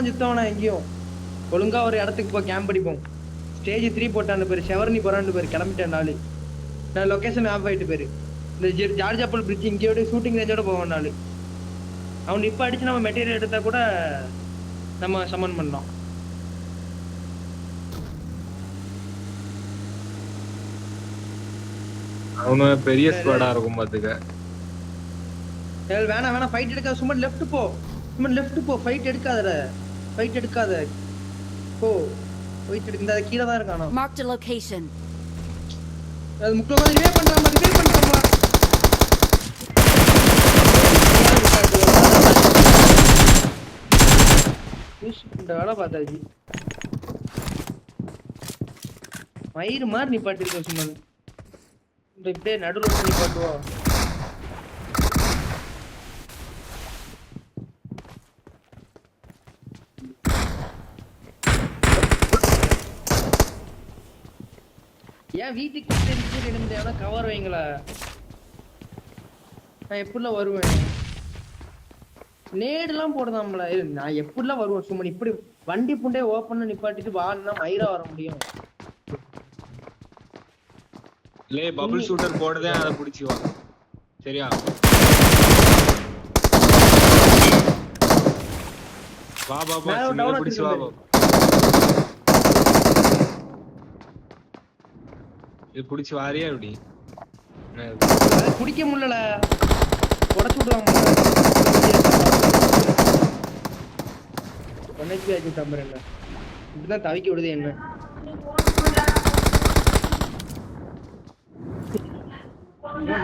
சுத்தவனா எங்கேயும் ஒழுங்கா ஒரு இடத்துக்கு போ கேம்ப் அடிப்போம். ஸ்டேஜ் 3 போட்டான்னு பேரு ஷெவர்னி போறான்னு பேரு கிளம்பிட்டேன் நாலு. நான் லொகேஷன் ஆஃப் ஆயிட்டு பேரு இந்த ஜார்ஜ் ஆப்பிள் பிரிட்ஜ் இங்கேயோட ஷூட்டிங் ரேஞ்சோட போவோம் நாலு. அவன் இப்ப அடிச்சு நம்ம மெட்டீரியல் எடுத்தா கூட நம்ம சமன் பண்ணலாம். அவனு பெரிய ஸ்குவாடா இருக்கும் பாத்துக்க. வேணாம் ஃபைட் எடுக்காத, சும்மா லெஃப்ட் போ, சும்மா லெஃப்ட் போ, ஃபைட் எடுக்காதடா, ஃபைட் எடுக்காத போ, ஃபைட் எடுக்க இந்த கீழ தான் இருக்கானோ. Mark the location. அது முக்கிய மாதிரி ரிவே பண்றாமா. இந்த வேலை பார்த்தாச்சு மயிறு மாதிரி நிப்பாட்டி இருக்க சும்மா இந்த இப்படியே நடுவில் நிப்பாட்டுவோம். ஏன் வீட்டுக்கு கவர் வைங்களா? நான் எப்படிலாம் வருவேன்? நேடுலாம் போடுதாம்ல, நான் எப்படிலாம் வருவேன்? சும்மா இப்படி வண்டி புண்டே ஓப்பன் நிப்பாட்டிட்டு வான்னா மயிரா வர முடியும். லே பபிள் ஷூட்டர் போடுதே, அத புடிச்சு வா. சரியா? வா பாபா சின்ன புடிச்சு வா பாபா. இது புடிச்சு வாரியா இப்படி? அது குடிக்க முடியல, உடைச்சு விடுவாங்க. ஒன்னைக்கு ஆச்சு தம்பர் என்ன இப்படிதான் தவிக்க விடுது என்ன.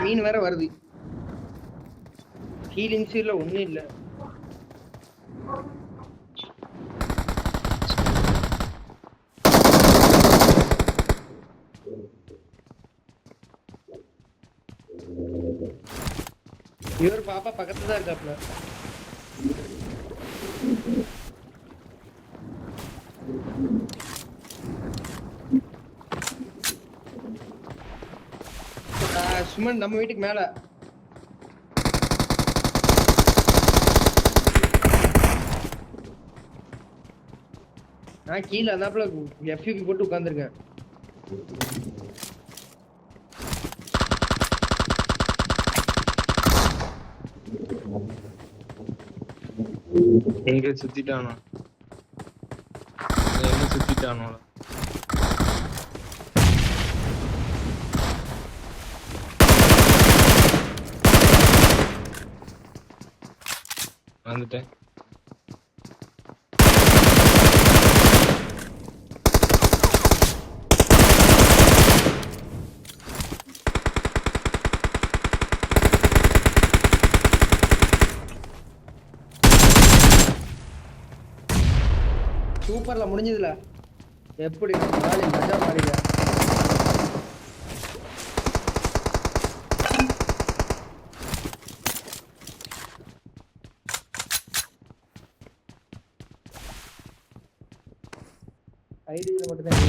மீன் வேற வருது, ஃபீலிங்ஸ் இல்ல ஒண்ணும் இல்ல. இவர் பாப்பா பக்கத்துல தான் இருக்காப்ல. சுமன் நம்ம வீட்டுக்கு மேல நான் கீழே அதாப்புல எஃப்யூபி போட்டு உட்காந்துருக்கேன். எங்க சுத்திட்டானோ, எங்க சுத்திட்டானோ. வந்துட்டேன். சூப்பர்ல முடிஞ்சதுல. எப்படி நாளை மஜா மாறில. ஐடியில மட்டும் தான்.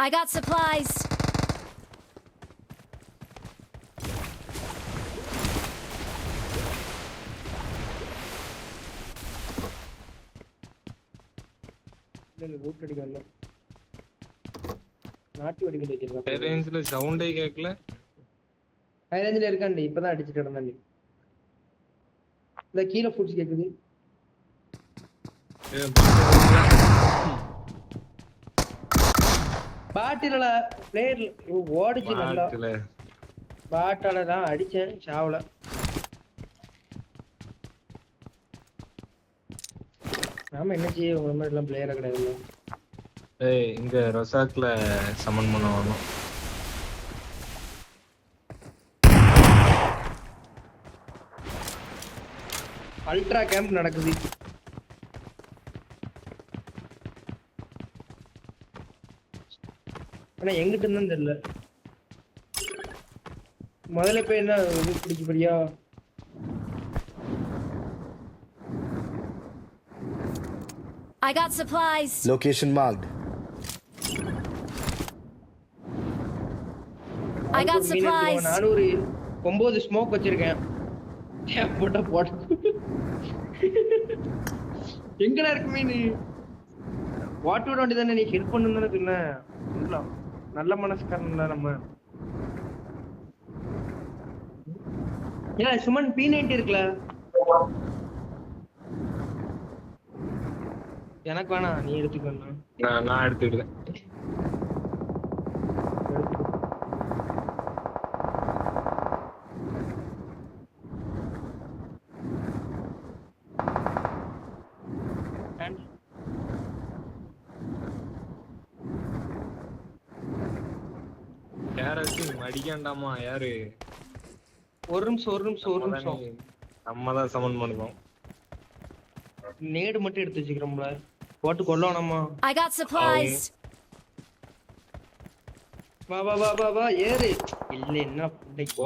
I got supplies. ரூட் அடிக்கல, நாட்டி வடிக்கல வச்சிருக்கேன். ஹை ரேஞ்ச்ல சவுண்டே கேட்கல. ஹை ரேஞ்ச்ல இருக்காண்டி இப்பதான் அடிச்சிட்டு இருந்தாண்டி. இந்த கீழ ஃபுட்ஸ் கேக்குது. பாட்டில பிளேயர் ஓடிச்சு நல்லா. பாட்டால தான் அடிச்சேன், சாவல. நாம என்ன செய்ய, உங்க மாதிரி எல்லாம் பிளேயரா கிடையாது. ஏய் இங்க ரொசாக்ல சமன் பண்ண வரணும். அல்ட்ரா கேம்ப் நடக்குது. ஆனா எங்கிட்ட இருந்தா தெரியல. முதல்ல போய் என்ன இது பிடிக்கப்படியா? I got supplies. Location marked. I got supplies. நான் ஒரு 9 ஸ்மோக் வச்சிருக்கேன். போட்டா போட்ட எங்கடா இருக்கு மீன் வாட் விட வேண்டியதானே நீ ஹெல்ப் பண்ணுன்னு சொன்ன நல்ல மனசுக்காரன்ல நம்ம ஏன் சுமன் P90 இருக்குல்ல எனக்கு வேணாம் நீ எடுத்துக்கணும் நான் எடுத்துக்கிட்டேன் யாராச்சும் அடிக்காண்டாமா யாரு ஒரு நிமிஷம் நம்ம தான் சமன் பண்ணுவோம் நேடு மட்டும் எடுத்து வச்சுக்கிறோம்ல போட்டு கொல்லணுமா I got supplies. வா ஏறு இல்ல என்ன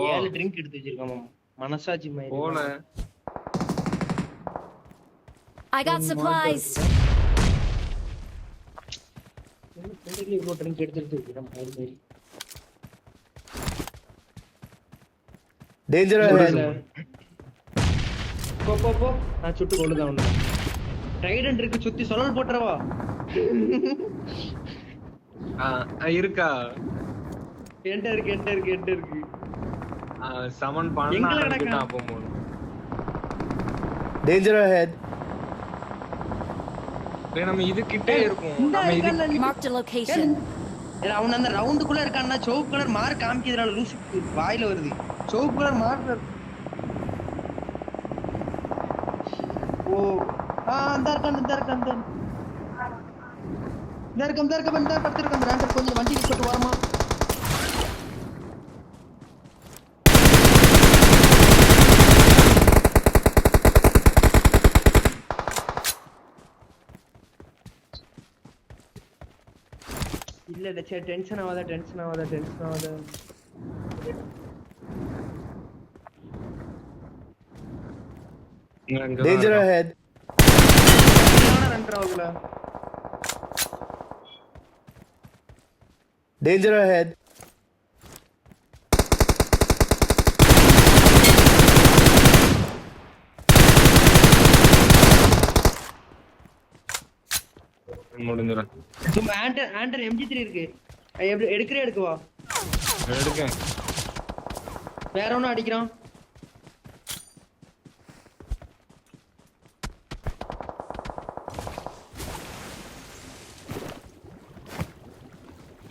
7 ட்ரிங்க் எடுத்து வச்சிருக்கோம் மனசாட்சி மாதிரி போல I got supplies. இவ்வளோ ட்ரிங்க் எடுத்து வைக்கிறோம் மாதிரி Danger ahead. போ நான் சுட்டு கொள்ளுதான் ஒண்ணு ட்ரைடன்ட் இருக்கு சுத்தி சொலல் போட்டுறவா இருக்கா என்கிட்ட இருக்கு சமன் பண்ணா போகும்போது Danger ahead. நம்ம இது கிட்டே இருக்கும் நம்ம இது Marked a location. அவன் அந்த ரவுண்டுக்குள்ள இருக்கான்னா சோப்பு கலர் மார்க் காமிக்கிறதுனால லூசு வாயில வருது சோப்பு கலர் மார்க் ஓ அந்த இருக்க படுத்திருக்க அந்த கொஞ்சம் வண்டி போட்டு வரமா இல்ல டென்ஷன் ஆகாத Danger ahead. Danger ahead. முடிஞ்சிரும் சும்மா ஆண்டர் MG3 இருக்கு எடுக்கவா எடுக்க வேற ஒண்ணும் அடிக்கிறான்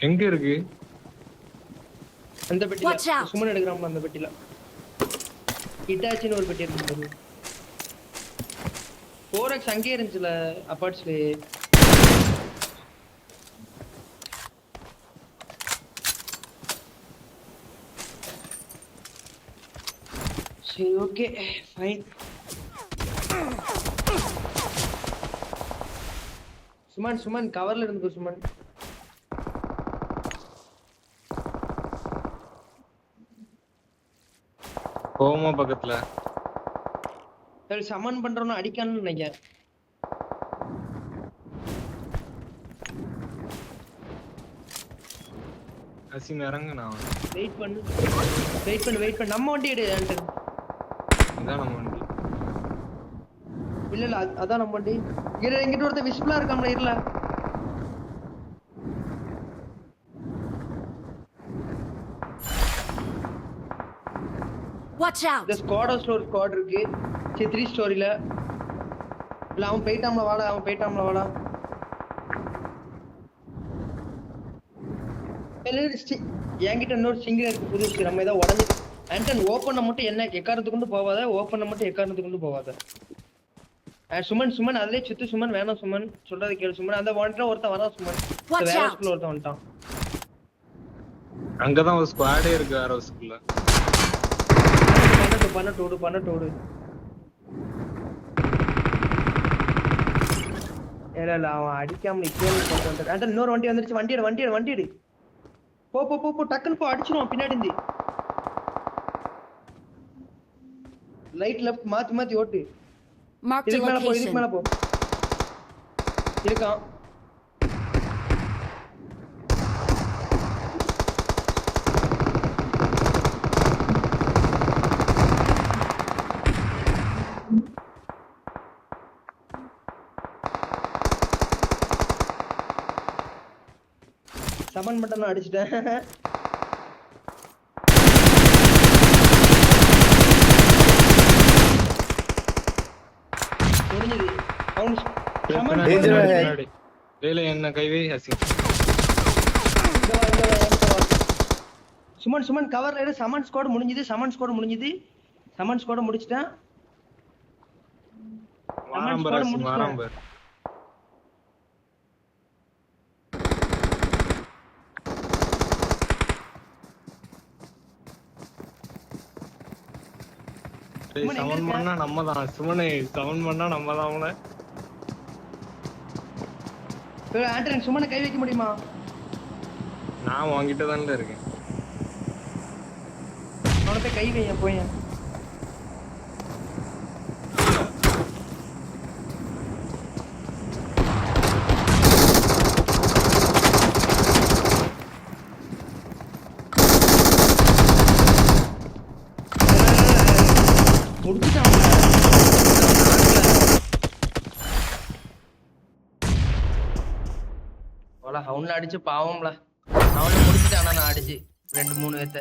எங்க இருக்கு அந்த பெட்டில சுமன் எடுக்கறான் அந்த பெட்டில இட்டாச்சின்னு ஒரு பெட்டி இருக்கு 4x அங்கே இருந்துச்சுல அபார்ட்ஸ்ல சரி ஓகே ஃபைன் சுமன் கவர்ல இருந்துக்கோ சுமன் கோமா பக்கத்துல சரி சமன் பண்றோம்னா அடிக்கான்னு நினைக்கிறேன் அசிம் இறங்குனா வெயிட் பண்ணு நம்ம வண்டி எடு இதான் நம்ம வண்டி இல்ல அதான் நம்ம வண்டி எங்கிட்ட ஒருத்த விஸ்பிளா இருக்காம்ல இருல Watch out. இந்த ஸ்குவாட் இருக்கு சரி 3 ஸ்டோரியில இல்ல அவன் போயிட்டாம்ல வாடா என்கிட்ட இன்னொரு சிங்கிள் இருக்கு புதுசு நம்ம ஏதோ உடஞ்சி ஆண்டன் ஓப்பனை மட்டும் என்ன எக்காரணத்துக்கு கொண்டு போவாத சுமன் அதுலயே சுத்து சுமன் வேணாம் சுமன் சொல்றது கேளு சுமன் அந்த வாண்டா ஒருத்தன் வரான் சுமன் வேற ஹவுஸ்க்குள்ள ஒருத்தன் வந்துட்டான் அங்கதான் ஒரு ஸ்குவாடே இருக்கு வேற ஹவுஸ்க்குள்ள பண்ணட்டோடு இல்ல அவன் அடிக்காம நிக்கவே ஆண்டன் இன்னொரு வண்டி வந்துருச்சு வண்டி எடு போ டக்குன்னு போ அடிச்சிருவான் பின்னாடி இருந்து ரைட் லெஃப்ட் மாத்தி ஓட்டு இதுக்கு மேல போ இருக்கான் சமன் மட்டும் நான் அடிச்சிட்டேன். முடிஞ்சது. அவன் சமன் Danger போடு. ahead. டேய் என்ன கைவே அசிங். இங்க வா, இங்க வா, இங்க வா. சுமன் கவர்ல இரு. சமன் ஸ்குவாட் முடிஞ்சது. சமன் ஸ்குவாட் முடிச்சிட்டேன். வாரம்பர் அசிங் வாரம்பர். சுமன் எங்க சமன் இருக்க? பண்ணா நம்ம தான் சுமனே சமன் பண்ணா நம்ம தான் அவனை. ஆண்டரன் சுமனை கை வைக்க முடியுமா? நான் வாங்கிட்டு தான்ல இருக்கேன். அவனை போய் கை வைங்க போய். முடிச்சுட்டான். அவனை அடிச்சு பாவம்ல. அவனை முடிச்சுட்டான். நான் அடிச்சு 2-3 பேத்த